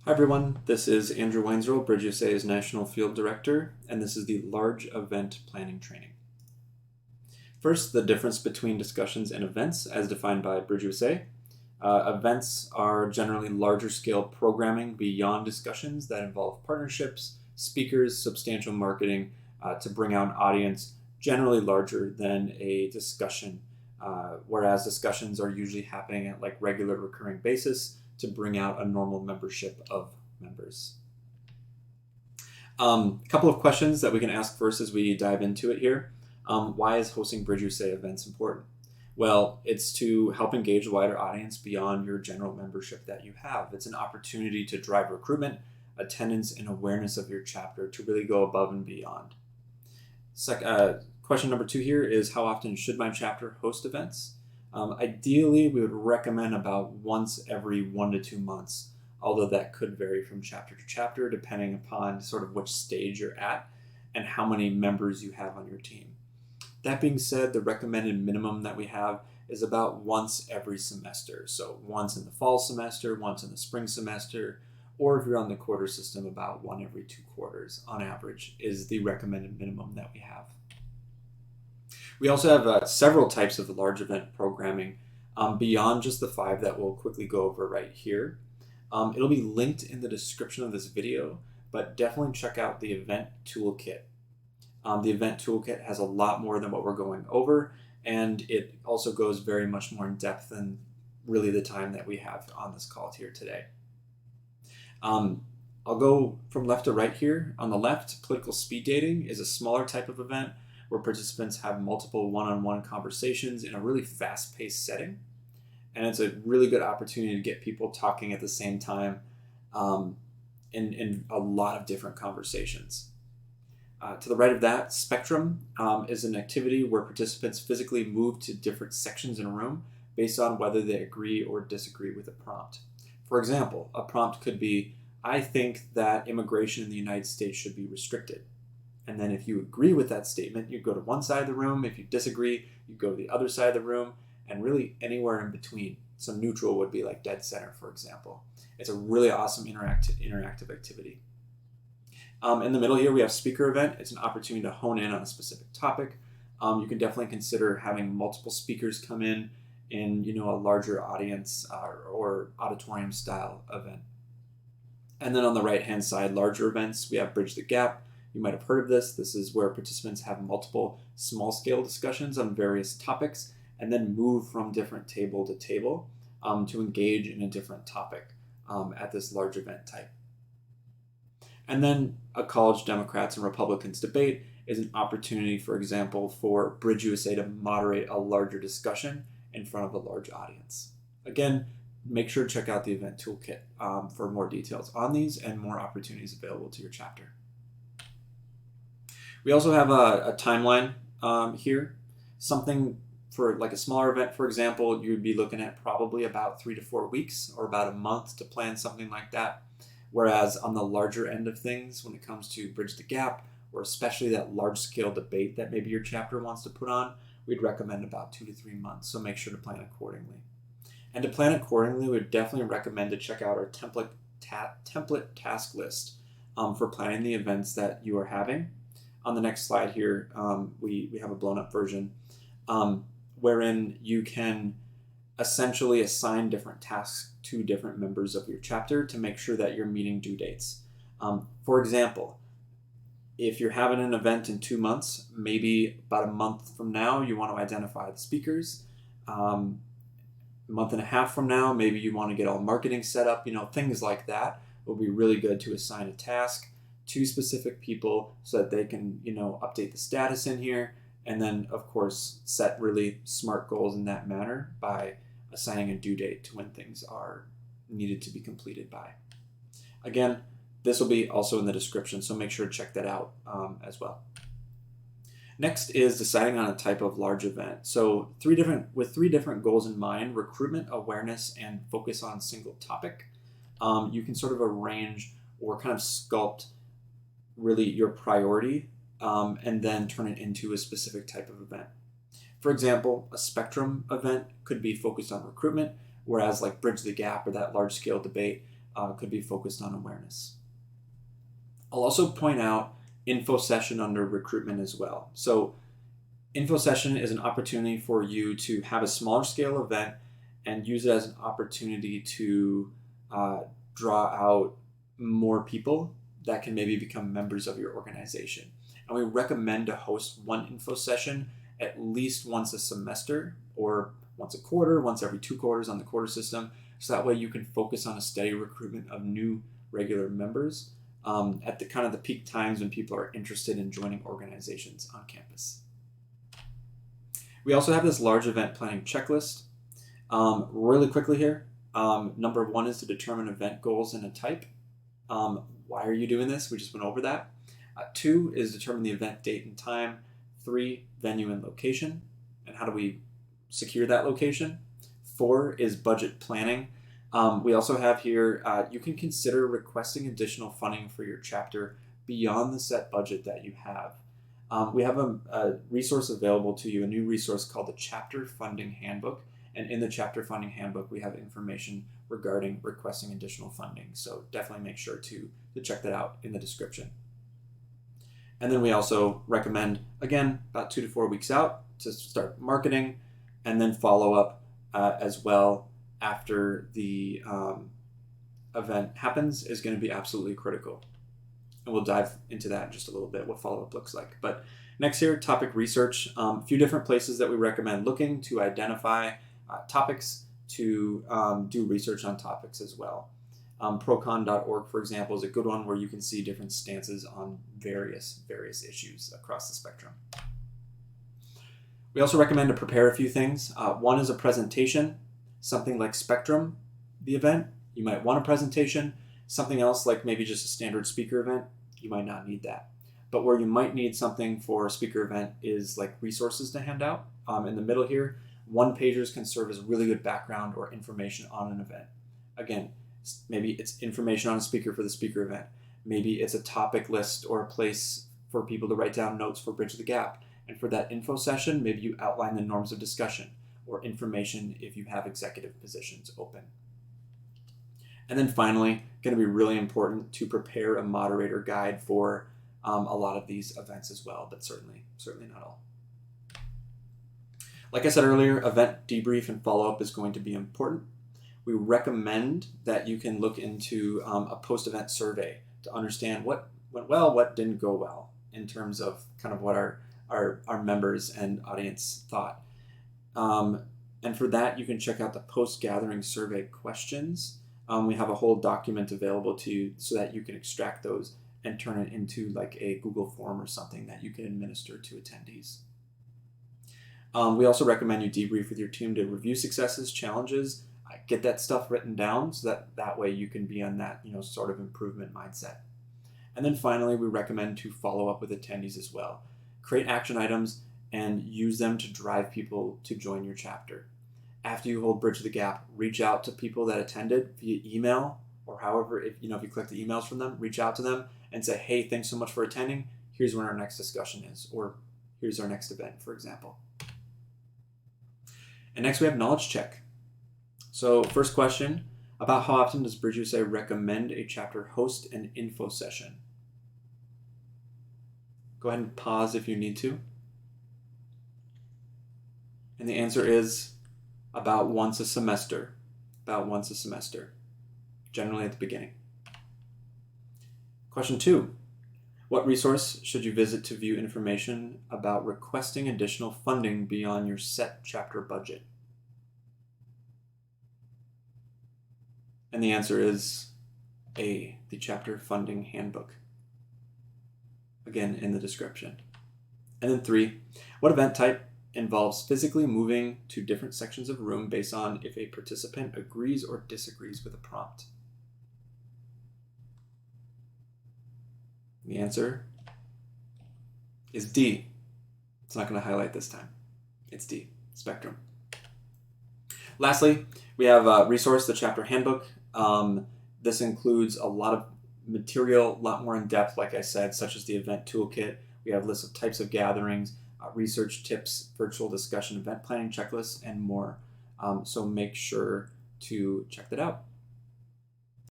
Hi everyone, this is Andrew Weinzerl, Bridge USA's National Field Director, and this is the Large Event Planning Training. First, the difference between discussions and events as defined by Bridge USA. Events are generally larger scale programming beyond discussions that involve partnerships, speakers, substantial marketing to bring out an audience generally larger than a discussion, whereas discussions are usually happening at like regular recurring basis to bring out a normal membership of members. A couple of questions that we can ask first as we dive into it here. Why is hosting Bridge USA events important? Well, it's to help engage a wider audience beyond your general membership that you have. It's an opportunity to drive recruitment, attendance, and awareness of your chapter to really go above and beyond. Question number 2 here is, how often should my chapter host events? Ideally, we would recommend about once every 1 to 2 months, although that could vary from chapter to chapter depending upon sort of which stage you're at and how many members you have on your team. That being said, the recommended minimum that we have is about once every semester. So once in the fall semester, once in the spring semester, or if you're on the quarter system, about 1 every 2 quarters on average is the recommended minimum that we have. We also have several types of large event programming beyond just the 5 that we'll quickly go over right here. It'll be linked in the description of this video, but definitely check out the event toolkit. The event toolkit has a lot more than what we're going over, and it also goes very much more in depth than really the time that we have on this call here today. I'll go from left to right here. On the left, political speed dating is a smaller type of event where participants have multiple one-on-one conversations in a really fast-paced setting. And it's a really good opportunity to get people talking at the same time in a lot of different conversations. To the right of that, Spectrum is an activity where participants physically move to different sections in a room based on whether they agree or disagree with a prompt. For example, a prompt could be, I think that immigration in the United States should be restricted. And then if you agree with that statement, you go to one side of the room. If you disagree, you go to the other side of the room, and really anywhere in between. So neutral would be like dead center, for example. It's a really awesome interactive activity. In the middle here, we have speaker event. It's an opportunity to hone in on a specific topic. You can definitely consider having multiple speakers come in a larger audience or auditorium style event. And then on the right-hand side, larger events, we have Bridge the Gap. You might have heard of this. This is where participants have multiple small-scale discussions on various topics and then move from different table to table to engage in a different topic at this large event type. And then a college Democrats and Republicans debate is an opportunity, for example, for Bridge USA to moderate a larger discussion in front of a large audience. Again, make sure to check out the event toolkit for more details on these and more opportunities available to your chapter. We also have a timeline here. Something for like a smaller event, for example, you'd be looking at probably about 3 to 4 weeks or about a month to plan something like that. Whereas on the larger end of things, when it comes to Bridge the Gap, or especially that large-scale debate that maybe your chapter wants to put on, we'd recommend about 2 to 3 months, so make sure to plan accordingly. And to plan accordingly, we would definitely recommend to check out our template task list for planning the events that you are having. On the next slide here, we have a blown-up version wherein you can essentially assign different tasks to different members of your chapter to make sure that you're meeting due dates. For example, if you're having an event in 2 months, maybe about a month from now, you want to identify the speakers. A month and a half from now, maybe you want to get all marketing set up, things like that will be really good to assign a task to specific people so that they can, update the status in here. And then, of course, set really smart goals in that manner by assigning a due date to when things are needed to be completed by. Again, this will be also in the description, so make sure to check that out as well. Next is deciding on a type of large event. So with three different goals in mind: recruitment, awareness, and focus on a single topic. You can sort of arrange or kind of sculpt really your priority and then turn it into a specific type of event. For example, a spectrum event could be focused on recruitment, whereas like Bridge the Gap or that large scale debate could be focused on awareness. I'll also point out info session under recruitment as well. So info session is an opportunity for you to have a smaller scale event and use it as an opportunity to draw out more people that can maybe become members of your organization. And we recommend to host one info session at least once a semester, or once a quarter, once every 2 quarters on the quarter system. So that way you can focus on a steady recruitment of new regular members at the kind of the peak times when people are interested in joining organizations on campus. We also have this large event planning checklist. Really quickly here, number 1 is to determine event goals and a type. Why are you doing this? We just went over that. 2 is determine the event date and time. 3, venue and location, and how do we secure that location. 4 is budget planning. We also have here, you can consider requesting additional funding for your chapter beyond the set budget that you have. We have a resource available to you, a new resource called the Chapter Funding Handbook. And in the Chapter Funding Handbook, we have information regarding requesting additional funding. So definitely make sure to check that out in the description. And then we also recommend, again, about 2 to 4 weeks out to start marketing, and then follow up as well after the event happens is going to be absolutely critical. And we'll dive into that in just a little bit, what follow-up looks like. But next here, topic research. A few different places that we recommend looking to identify topics, to do research on topics as well. Procon.org, for example, is a good one where you can see different stances on various issues across the spectrum. We also recommend to prepare a few things. One is a presentation, something like Spectrum, the event. You might want a presentation. Something else like maybe just a standard speaker event, you might not need that. But where you might need something for a speaker event is like resources to hand out. In the middle here, 1-pagers can serve as really good background or information on an event. Again, maybe it's information on a speaker for the speaker event. Maybe it's a topic list or a place for people to write down notes for Bridge the Gap. And for that info session, maybe you outline the norms of discussion or information if you have executive positions open. And then finally, going to be really important to prepare a moderator guide for a lot of these events as well, but certainly not all. Like I said earlier, event debrief and follow-up is going to be important. We recommend that you can look into a post-event survey to understand what went well, what didn't go well, in terms of kind of what our members and audience thought. And for that, you can check out the post-gathering survey questions. We have a whole document available to you so that you can extract those and turn it into like a Google form or something that you can administer to attendees. We also recommend you debrief with your team to review successes, challenges, get that stuff written down so that way you can be on that sort of improvement mindset. And then finally, we recommend to follow up with attendees as well. Create action items and use them to drive people to join your chapter. After you hold Bridge the Gap, reach out to people that attended via email, or however, if you collect the emails from them, reach out to them and say, hey, thanks so much for attending. Here's when our next discussion is, or here's our next event, for example. And next we have knowledge check. So first question, about how often does Bridge USA recommend a chapter host an info session? Go ahead and pause if you need to. And the answer is about once a semester. About once a semester, generally at the beginning. Question 2, what resource should you visit to view information about requesting additional funding beyond your set chapter budget? And the answer is A, the Chapter Funding Handbook. Again, in the description. And then 3, what event type involves physically moving to different sections of a room based on if a participant agrees or disagrees with a prompt? The answer is D. It's not going to highlight this time. It's D, Spectrum. Lastly, we have a resource, the Chapter Handbook. This includes a lot of material, a lot more in depth, like I said, such as the event toolkit. We have lists of types of gatherings, research tips, virtual discussion, event planning checklists, and more. So make sure to check that out.